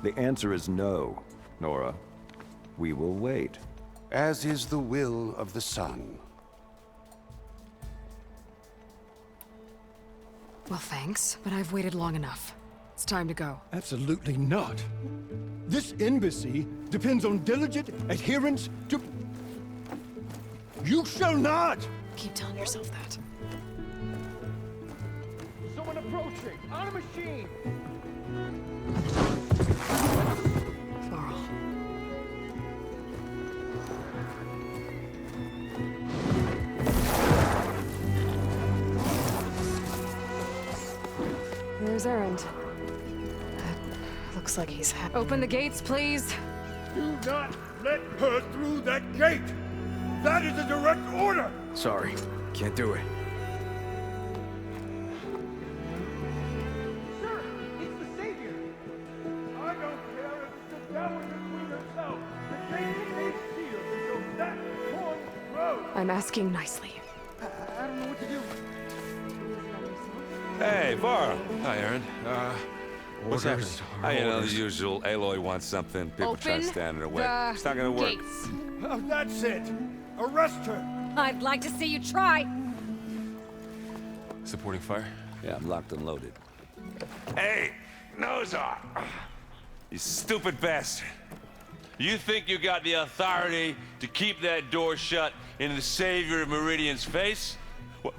The answer is no, Nora. We will wait. As is the will of the sun. Well, thanks, but I've waited long enough. It's time to go. Absolutely not. This embassy depends on diligent adherence to... You shall not! Keep telling yourself that. Someone approaching! On a machine! Varl. There's Erend. Looks like he's Open the gates, please! Do not let her through that gate! That is a direct order! Sorry, can't do it. Sir, it's the Savior! I don't care if it's the devil between herself. The gate is sealed until that one road! I'm asking nicely. I don't know what to do. Hey, Varl. Hi, Aaron. What's happening? You know, the usual. Aloy wants something. People try to stand in her way. It's not gonna work. Gates. Oh, that's it! Arrest her! I'd like to see you try! Supporting fire? Yeah, I'm locked and loaded. Hey, Nozar! You stupid bastard. You think you got the authority to keep that door shut in the Savior of Meridian's face?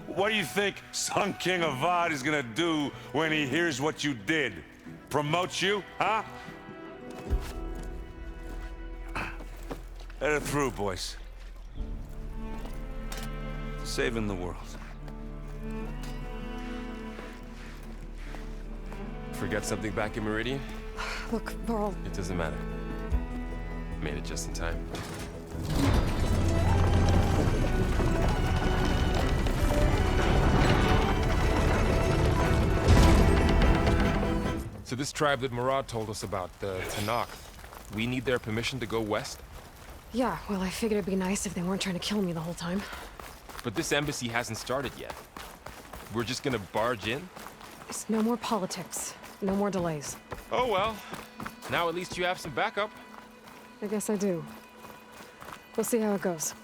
What do you think Sun King Avad is gonna do when he hears what you did? Promote you, huh? Let her through, boys. Saving the world. Forget something back in Meridian? Look, Varl. It doesn't matter. Made it just in time. So this tribe that Murad told us about, the Tanakh, we need their permission to go west? Yeah, well, I figured it'd be nice if they weren't trying to kill me the whole time. But this embassy hasn't started yet. We're just gonna barge in? There's no more politics. No more delays. Oh well. Now at least you have some backup. I guess I do. We'll see how it goes.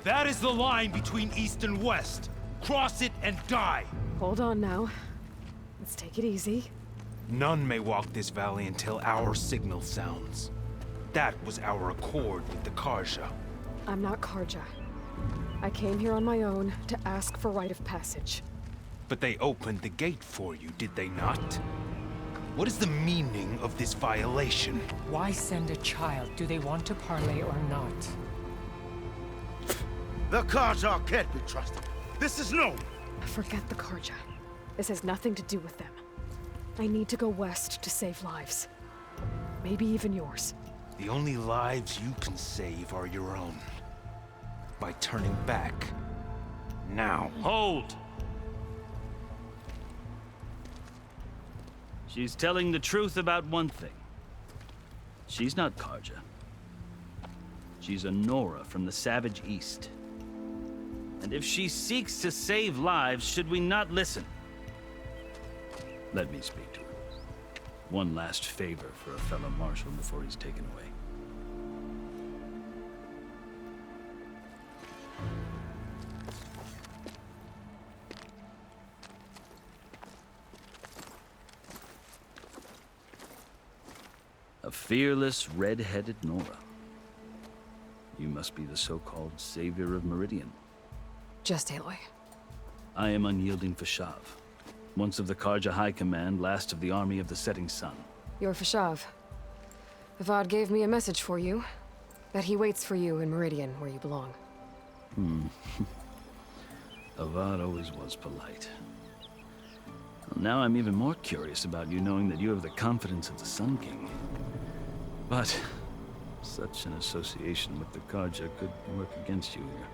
That is the line between East and West. Cross it and die. Hold on now. Let's take it easy. None may walk this valley until our signal sounds. That was our accord with the Karja. I'm not Karja. I came here on my own to ask for rite of passage. But they opened the gate for you, did they not? What is the meaning of this violation? Why send a child? Do they want to parley or not? The Karja can't be trusted. This is known. Forget the Karja. This has nothing to do with them. I need to go west to save lives. Maybe even yours. The only lives you can save are your own. By turning back. Now. Hold! She's telling the truth about one thing. She's not Karja. She's a Nora from the Savage East. And if she seeks to save lives, should we not listen? Let me speak to her. One last favor for a fellow marshal before he's taken away. A fearless, red-headed Nora. You must be the so-called savior of Meridian. Just Aloy. I am unyielding Fashav. Once of the Karja High Command, last of the army of the Setting Sun. You're Fashav. Avad gave me a message for you. That he waits for you in Meridian, where you belong. Avad always was polite. Well, now I'm even more curious about you knowing that you have the confidence of the Sun King. But such an association with the Karja could work against you here,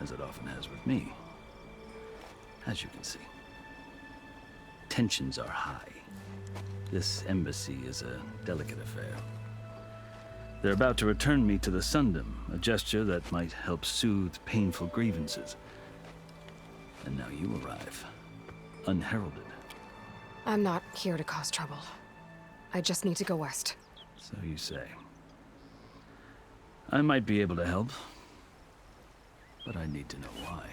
as it often has with me. As you can see. Tensions are high. This embassy is a delicate affair. They're about to return me to the Sundom, a gesture that might help soothe painful grievances. And now you arrive, unheralded. I'm not here to cause trouble. I just need to go west. So you say. I might be able to help, but I need to know why.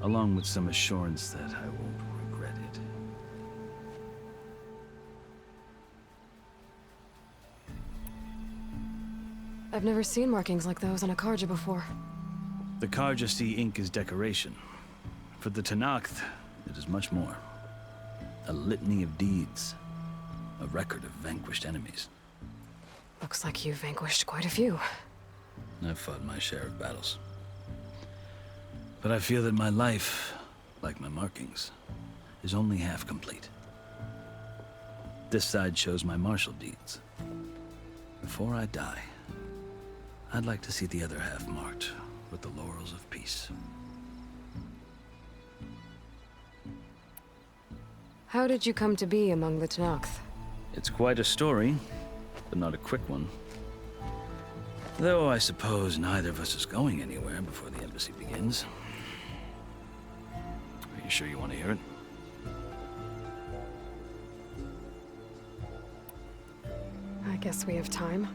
Along with some assurance that I won't regret it. I've never seen markings like those on a Karja before. The Karja see ink as decoration. For the Tenakth, it is much more. A litany of deeds. A record of vanquished enemies. Looks like you've vanquished quite a few. I've fought my share of battles. But I feel that my life, like my markings, is only half complete. This side shows my martial deeds. Before I die, I'd like to see the other half marked with the laurels of peace. How did you come to be among the Tenakth? It's quite a story, but not a quick one. Though I suppose neither of us is going anywhere before the embassy begins. Are you sure you want to hear it? I guess we have time.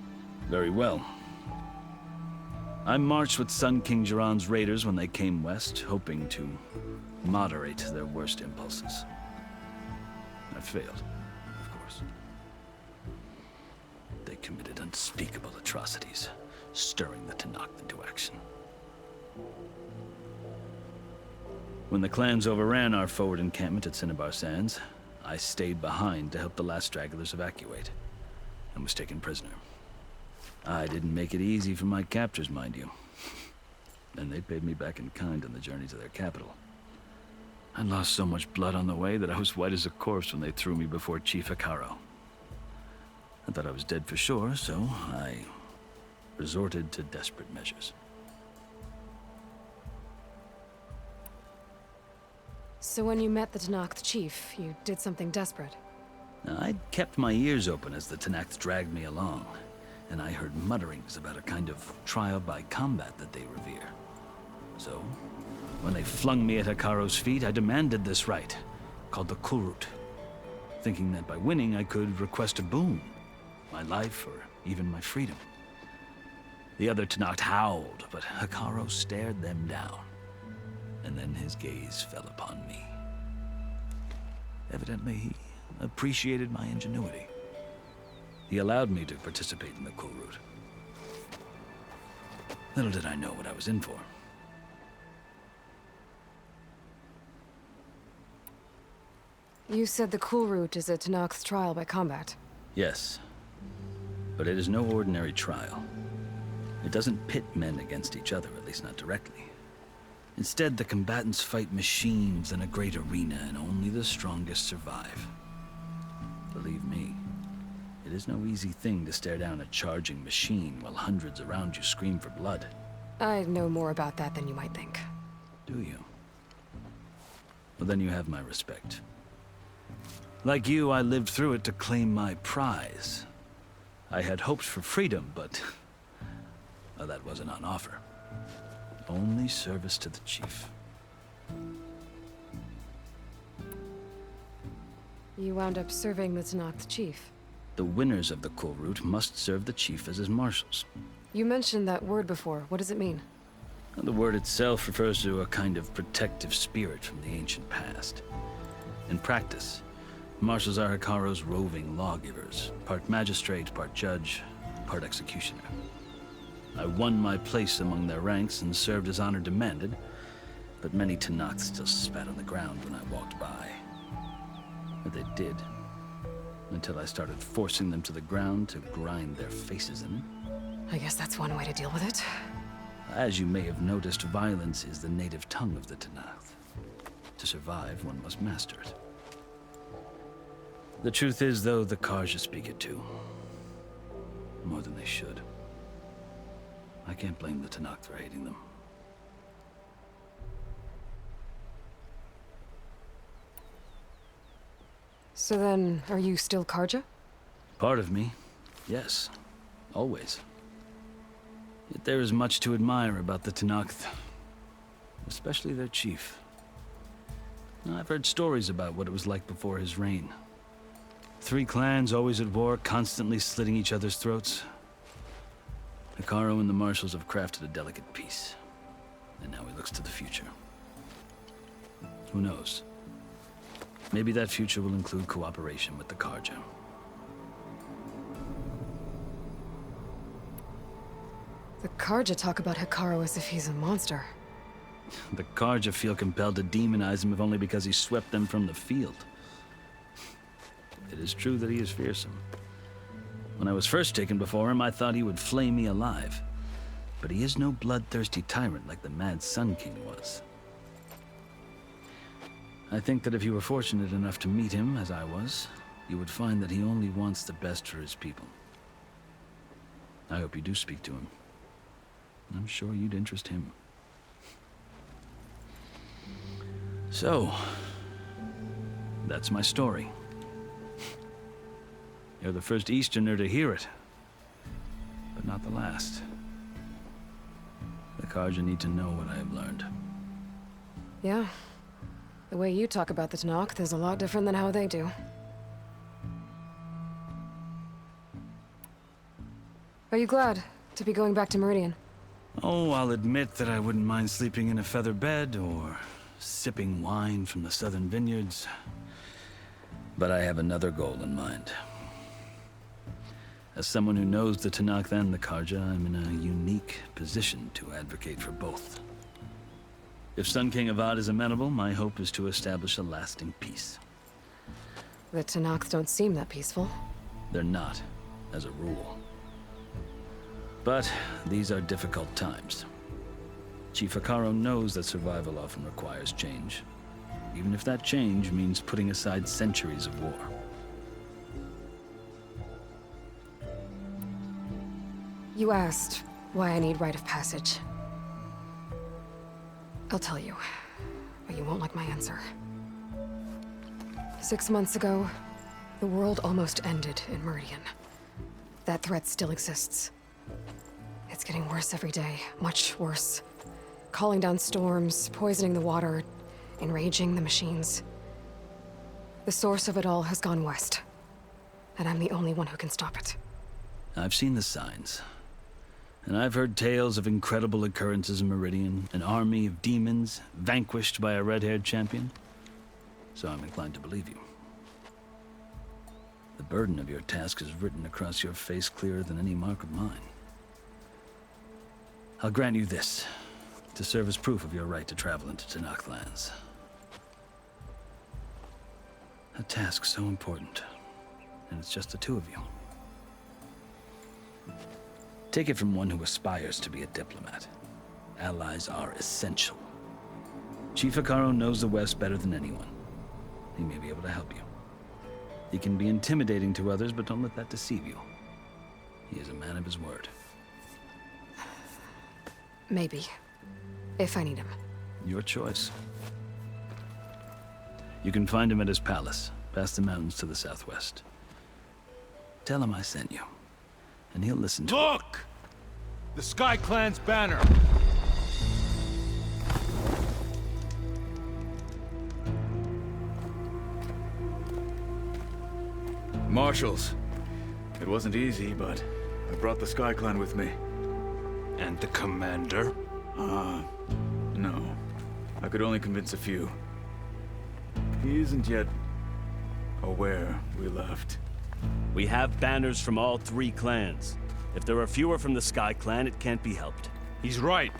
Very well. I marched with Sun King Jiran's raiders when they came west, hoping to moderate their worst impulses. I failed, of course. They committed unspeakable atrocities, stirring the Tenakth into action. When the clans overran our forward encampment at Cinnabar Sands, I stayed behind to help the last stragglers evacuate, and was taken prisoner. I didn't make it easy for my captors, mind you. And they paid me back in kind on the journey to their capital. I lost so much blood on the way that I was white as a corpse when they threw me before Chief Hekaro. I thought I was dead for sure, so I resorted to desperate measures. So when you met the Tenakth chief, you did something desperate? Now, I'd kept my ears open as the Tenakth dragged me along, and I heard mutterings about a kind of trial by combat that they revere. So, when they flung me at Hekaro's feet, I demanded this right, called the Kulrut, thinking that by winning I could request a boon, my life or even my freedom. The other Tenakth howled, but Hekaro stared them down, and then his gaze fell upon me. Evidently, he appreciated my ingenuity. He allowed me to participate in the Kulrut. Little did I know what I was in for. You said the Kulrut is a Tenakth trial by combat. Yes, but it is no ordinary trial. It doesn't pit men against each other, at least not directly. Instead, the combatants fight machines in a great arena, and only the strongest survive. Believe me, it is no easy thing to stare down a charging machine while hundreds around you scream for blood. I know more about that than you might think. Do you? Well, then you have my respect. Like you, I lived through it to claim my prize. I had hoped for freedom, but well, that wasn't on offer. Only service to the chief. You wound up serving the Tenakth chief. The winners of the Kulrut must serve the chief as his marshals. You mentioned that word before. What does it mean? The word itself refers to a kind of protective spirit from the ancient past. In practice, marshals are Hekaro's roving lawgivers, part magistrate, part judge, part executioner. I won my place among their ranks and served as honor demanded, but many Tenakth still spat on the ground when I walked by. But they did, until I started forcing them to the ground to grind their faces in. I guess that's one way to deal with it. As you may have noticed, violence is the native tongue of the Tenakth. To survive, one must master it. The truth is, though, the Karja speak it too. More than they should. I can't blame the Tenakth for hating them. So So then, are you still Karja? Part of me, yes. Always. Yet there is much to admire about the Tenakth. Especially their chief. I've heard stories about what it was like before his reign. 3 clans always at war, constantly slitting each other's throats. Hekarro and the Marshals have crafted a delicate peace. And now he looks to the future. Who knows? Maybe that future will include cooperation with the Karja. The Karja talk about Hekarro as if he's a monster. The Karja feel compelled to demonize him if only because he swept them from the field. It is true that he is fearsome. When I was first taken before him, I thought he would flay me alive. But he is no bloodthirsty tyrant like the Mad Sun King was. I think that if you were fortunate enough to meet him, as I was, you would find that he only wants the best for his people. I hope you do speak to him. I'm sure you'd interest him. So, that's my story. You're the first Easterner to hear it, but not the last. The Karja need to know what I have learned. Yeah. The way you talk about the Tenakth is a lot different than how they do. Are you glad to be going back to Meridian? Oh, I'll admit that I wouldn't mind sleeping in a feather bed or sipping wine from the southern vineyards. But I have another goal in mind. As someone who knows the Tenakth and the Karja, I'm in a unique position to advocate for both. If Sun King Avad is amenable, my hope is to establish a lasting peace. The Tenakth don't seem that peaceful. They're not, as a rule. But these are difficult times. Chief Hekarro knows that survival often requires change, even if that change means putting aside centuries of war. You asked why I need rite of passage. I'll tell you, but you won't like my answer. 6 months ago, the world almost ended in Meridian. That threat still exists. It's getting worse every day, much worse. Calling down storms, poisoning the water, enraging the machines. The source of it all has gone west, and I'm the only one who can stop it. I've seen the signs. And I've heard tales of incredible occurrences in Meridian, an army of demons vanquished by a red-haired champion. So I'm inclined to believe you. The burden of your task is written across your face clearer than any mark of mine. I'll grant you this, to serve as proof of your right to travel into Tenakth lands. A task so important, and it's just the 2 of you. Take it from one who aspires to be a diplomat. Allies are essential. Chief Hekarro knows the West better than anyone. He may be able to help you. He can be intimidating to others, but don't let that deceive you. He is a man of his word. Maybe. If I need him. Your choice. You can find him at his palace, past the mountains to the southwest. Tell him I sent you. And he'll listen to it. Look! The Sky Clan's banner! Marshals. It wasn't easy, but I brought the Sky Clan with me. And the commander? No. I could only convince a few. He isn't yet aware we left. We have banners from all 3 clans. If there are fewer from the Sky Clan, it can't be helped. He's right.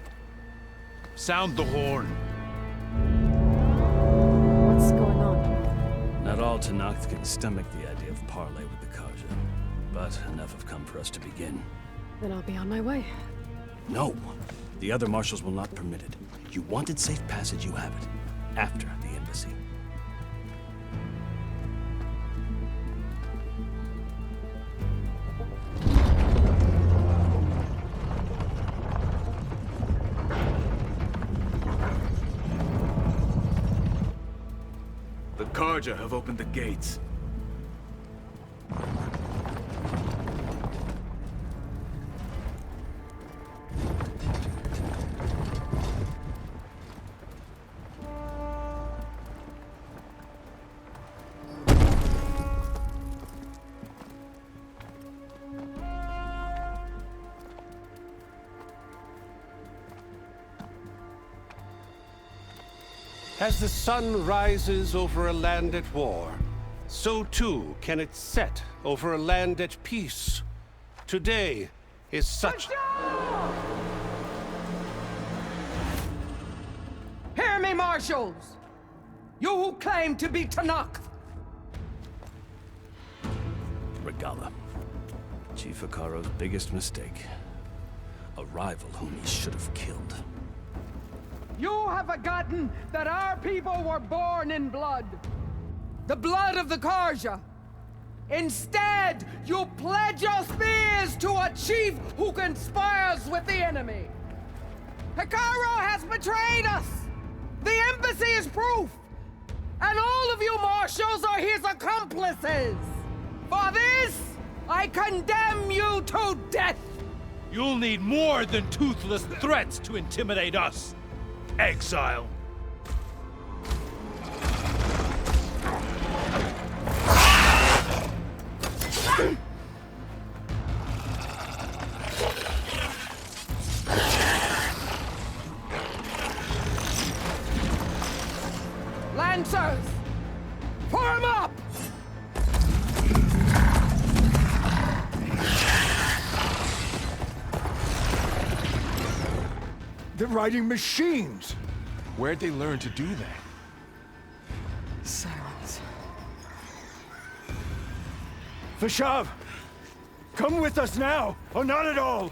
Sound the horn. What's going on? Not all Tenakth can stomach the idea of parley with the Karja, but enough have come for us to begin. Then I'll be on my way. No. The other marshals will not permit it. You wanted safe passage, you have it. After the embassy. The Karja have opened the gates. As the sun rises over a land at war, so too can it set over a land at peace. Today is such... Hear me, marshals! You who claim to be Tanakh! Regala. Chief Hikaro's biggest mistake. A rival whom he should have killed. You have forgotten that our people were born in blood. The blood of the Karja. Instead, you pledge your spears to a chief who conspires with the enemy. Hikaro has betrayed us! The embassy is proof! And all of you marshals are his accomplices! For this, I condemn you to death! You'll need more than toothless threats to intimidate us. Exile. Lancers! Form up! They're riding machines! Where'd they learn to do that? Silence. Vashav! Come with us now, or not at all!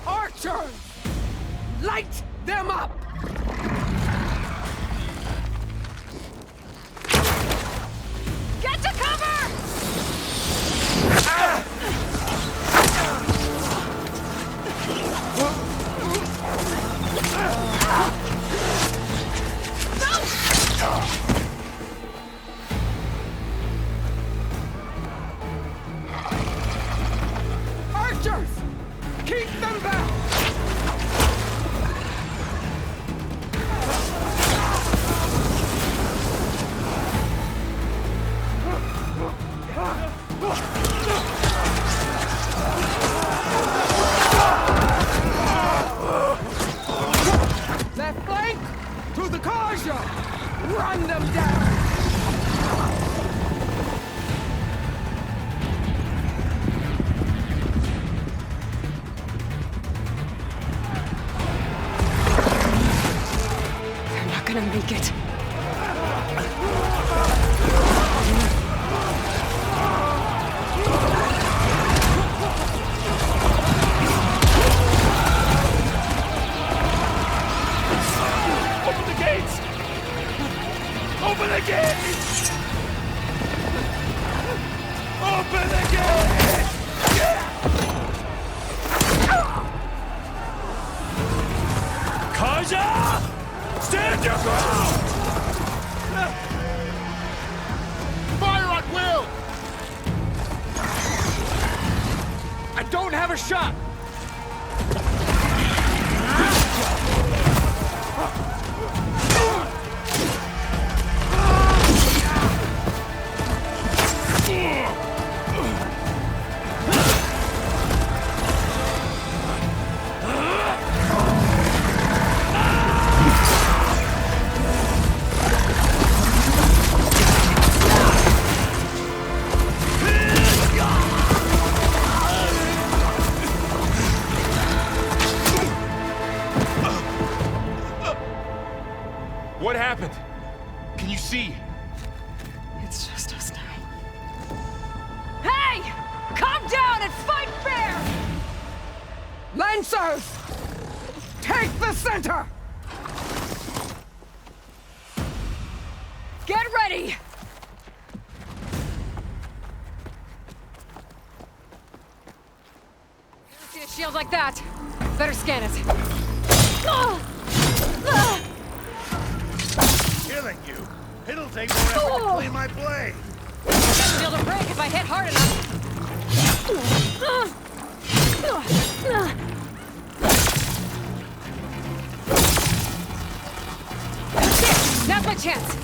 Archers! Light them up! Get to cover! Archers! Keep them back! Left flank! To the Karja! Run them down! They're not gonna make it. Open the gates! Open the gates! Open the gates! Karja! Stand your ground! Fire at will! I don't have a shot! What happened? Can you see? It's just us now. Hey! Calm down and fight fair! Lancers! Take the center! Get ready! Never seen a shield like that. Better scan it. Killing you. It'll take forever to clean my blade. That shield will break if I hit hard enough. Now's my chance.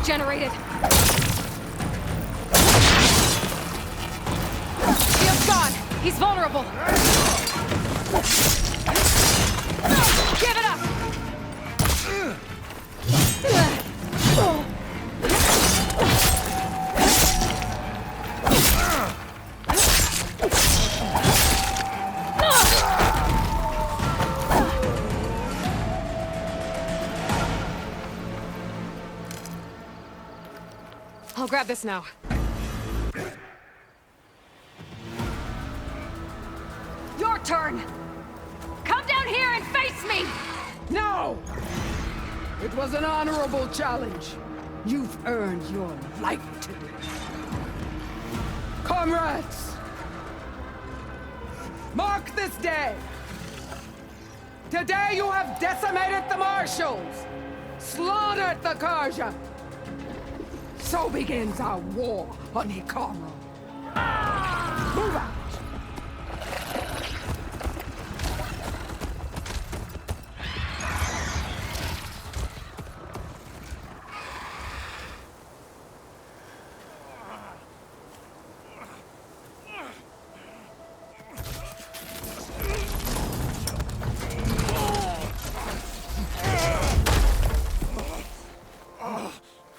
regenerated. Shield's gone. He's vulnerable. Give it up! I'll grab this now. Your turn! Come down here and face me! No! It was an honorable challenge. You've earned your life today. Comrades! Mark this day! Today you have decimated the Marshals! Slaughtered the Karja! So begins our war on Hikaru. Move out!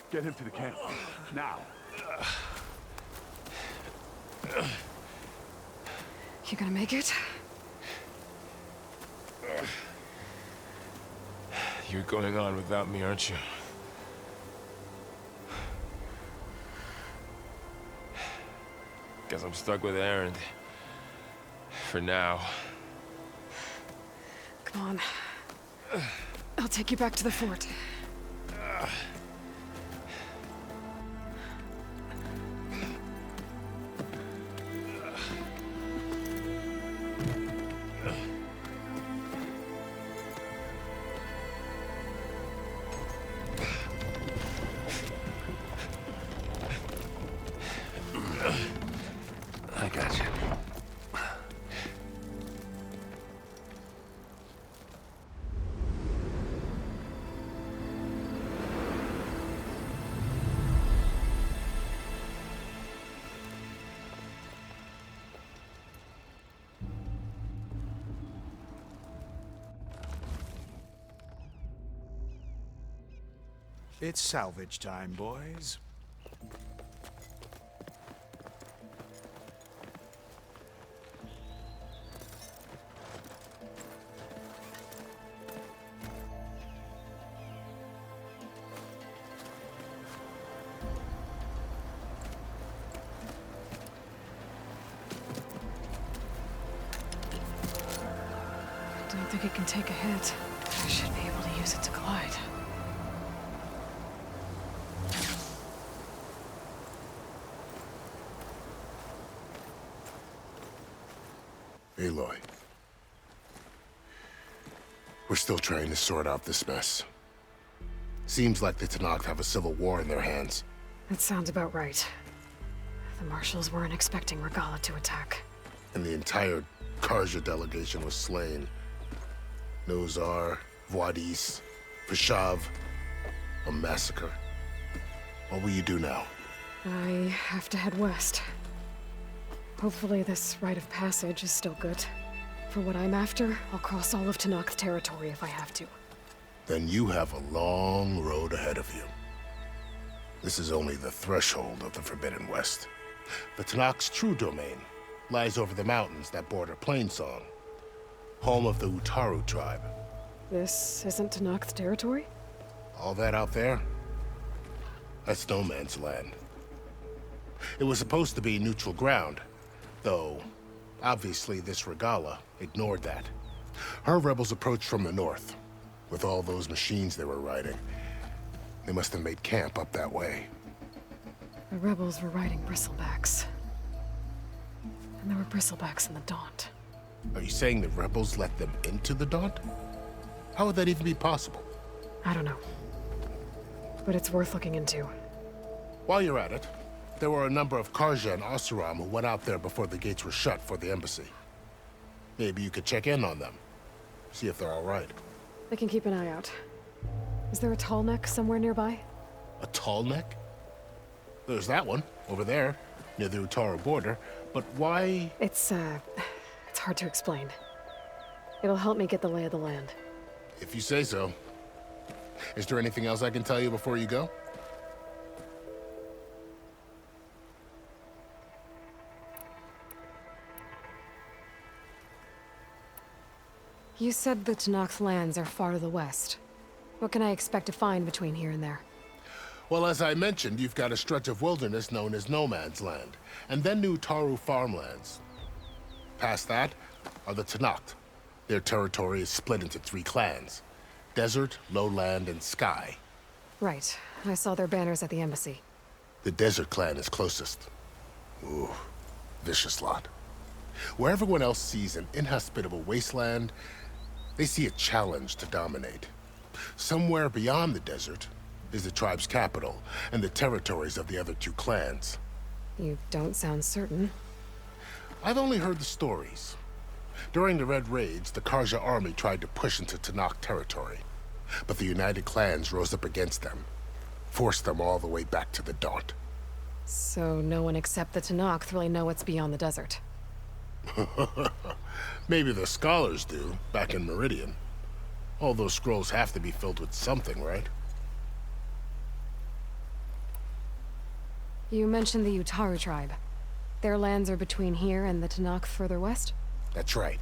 Get him to the camp. Now. You gonna make it? You're going on without me, aren't you? Guess I'm stuck with Aaron. For now. Come on. I'll take you back to the fort. I got you. It's salvage time, boys. Don't think it can take a hit. I should be able to use it to glide. Aloy. We're still trying to sort out this mess. Seems like the Tenakth have a civil war in their hands. That sounds about right. The Marshals weren't expecting Regala to attack. And the entire Karja delegation was slain. Nozar, Voidis, Vishav. A massacre. What will you do now? I have to head west. Hopefully this rite of passage is still good. For what I'm after, I'll cross all of Tenakth territory if I have to. Then you have a long road ahead of you. This is only the threshold of the Forbidden West. The Tenakth's true domain lies over the mountains that border Plainsong, home of the Utaru tribe. This isn't Tenakth territory? All that out there? That's no man's land. It was supposed to be neutral ground, though obviously this Regala ignored that. Her rebels approached from the north, with all those machines they were riding. They must have made camp up that way. The rebels were riding bristlebacks. And there were bristlebacks in the Daunt. Are you saying the rebels let them into the Daunt? How would that even be possible? I don't know. But it's worth looking into. While you're at it, there were a number of Karja and Oseram who went out there before the gates were shut for the embassy. Maybe you could check in on them. See if they're all right. I can keep an eye out. Is there a tall neck somewhere nearby? A tall neck? There's that one, over there, near the Utaru border. But why? It's hard to explain. It'll help me get the lay of the land. If you say so. Is there anything else I can tell you before you go? You said the Tenakth lands are far to the west. What can I expect to find between here and there? Well, as I mentioned, you've got a stretch of wilderness known as No Man's Land, and then the Utaru farmlands. Past that are the Tenakth. Their territory is split into 3 clans: Desert, Lowland, and Sky. Right. I saw their banners at the embassy. The Desert clan is closest. Ooh, vicious lot. Where everyone else sees an inhospitable wasteland, they see a challenge to dominate. Somewhere beyond the desert is the tribe's capital and the territories of the other 2 clans. You don't sound certain. I've only heard the stories. During the Red Raids, the Karja army tried to push into Tenakth territory, but the United Clans rose up against them, forced them all the way back to the Daunt. So no one except the Tenakth really know what's beyond the desert. Maybe the scholars do, back in Meridian. All those scrolls have to be filled with something, right? You mentioned the Utaru tribe. Their lands are between here and the Tenakth further west? That's right.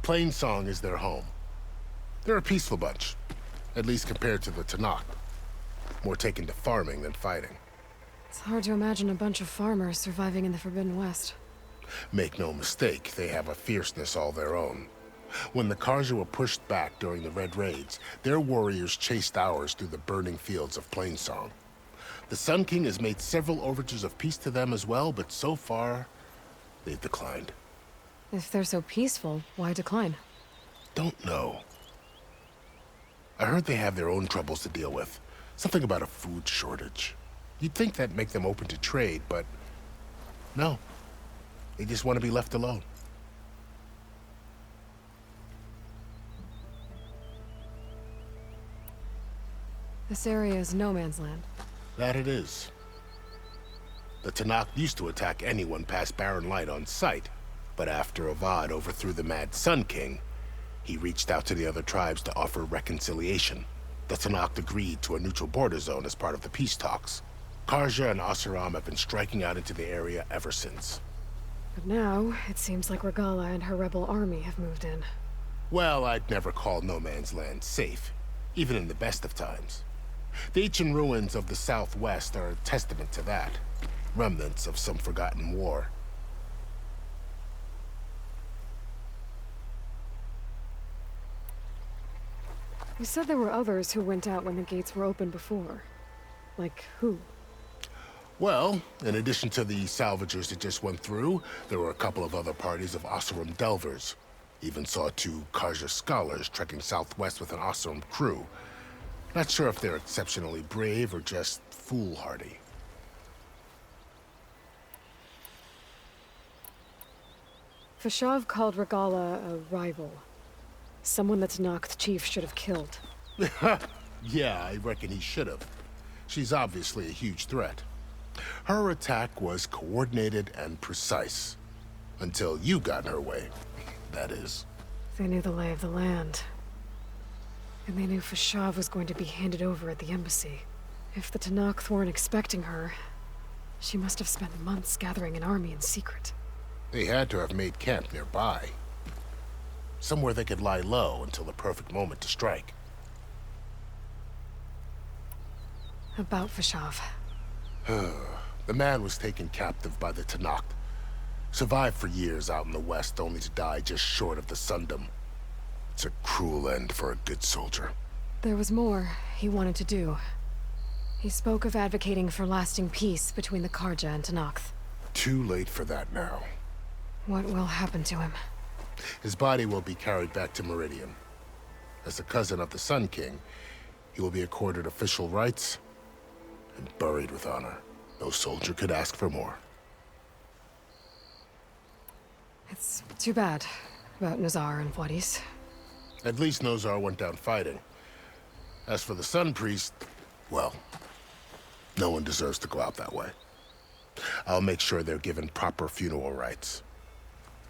Plainsong is their home. They're a peaceful bunch, at least compared to the Tenakth. More taken to farming than fighting. It's hard to imagine a bunch of farmers surviving in the Forbidden West. Make no mistake, they have a fierceness all their own. When the Karja were pushed back during the Red Raids, their warriors chased ours through the burning fields of Plainsong. The Sun King has made several overtures of peace to them as well, but so far, they've declined. If they're so peaceful, why decline? Don't know. I heard they have their own troubles to deal with. Something about a food shortage. You'd think that'd make them open to trade, but no. They just want to be left alone. This area is no man's land. That it is. The Tenakth used to attack anyone past Barren Light on sight, but after Avad overthrew the Mad Sun King, he reached out to the other tribes to offer reconciliation. The Tenakth agreed to a neutral border zone as part of the peace talks. Karja and Asuram have been striking out into the area ever since. But now, it seems like Regala and her rebel army have moved in. Well, I'd never call No Man's Land safe, even in the best of times. The ancient ruins of the Southwest are a testament to that. Remnants of some forgotten war. You said there were others who went out when the gates were open before. Like who? Well, in addition to the salvagers that just went through, there were a couple of other parties of Oseram delvers. Even saw 2 Karja scholars trekking southwest with an Oseram crew. Not sure if they're exceptionally brave or just foolhardy. Fashav called Regala a rival. Someone that Tenakth chief should have killed. Yeah, I reckon he should have. She's obviously a huge threat. Her attack was coordinated and precise. Until you got in her way, that is. They knew the lay of the land. And they knew Fashav was going to be handed over at the embassy. If the Tenakth weren't expecting her, she must have spent months gathering an army in secret. They had to have made camp nearby. Somewhere they could lie low until the perfect moment to strike. About Fashav. The man was taken captive by the Tenakth. Survived for years out in the west, only to die just short of the Sundom. It's a cruel end for a good soldier. There was more he wanted to do. He spoke of advocating for lasting peace between the Karja and Tenakth. Too late for that now. What will happen to him? His body will be carried back to Meridian. As a cousin of the Sun King, he will be accorded official rights and buried with honor. No soldier could ask for more. It's too bad about Nazar and Wadis. At least Nozar went down fighting. As for the Sun Priest, well, No one deserves to go out that way. I'll make sure they're given proper funeral rites.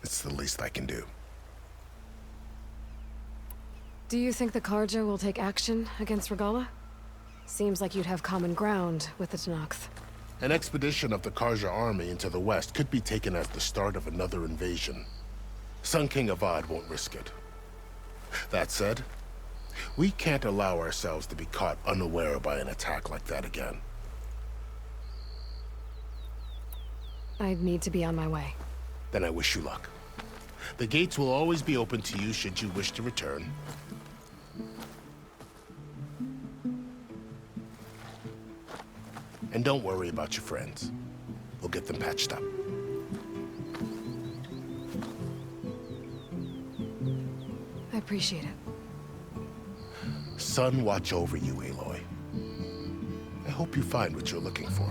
It's the least I can do. Do you think the Karja will take action against Regala? Seems like you'd have common ground with the Tenakth. An expedition of the Karja army into the west could be taken as the start of another invasion. Sun King Avad won't risk it. That said, we can't allow ourselves to be caught unaware by an attack like that again. I'd need to be on my way. Then I wish you luck. The gates will always be open to you should you wish to return. And don't worry about your friends. We'll get them patched up. I appreciate it. Sun watch over you, Aloy. I hope you find what you're looking for.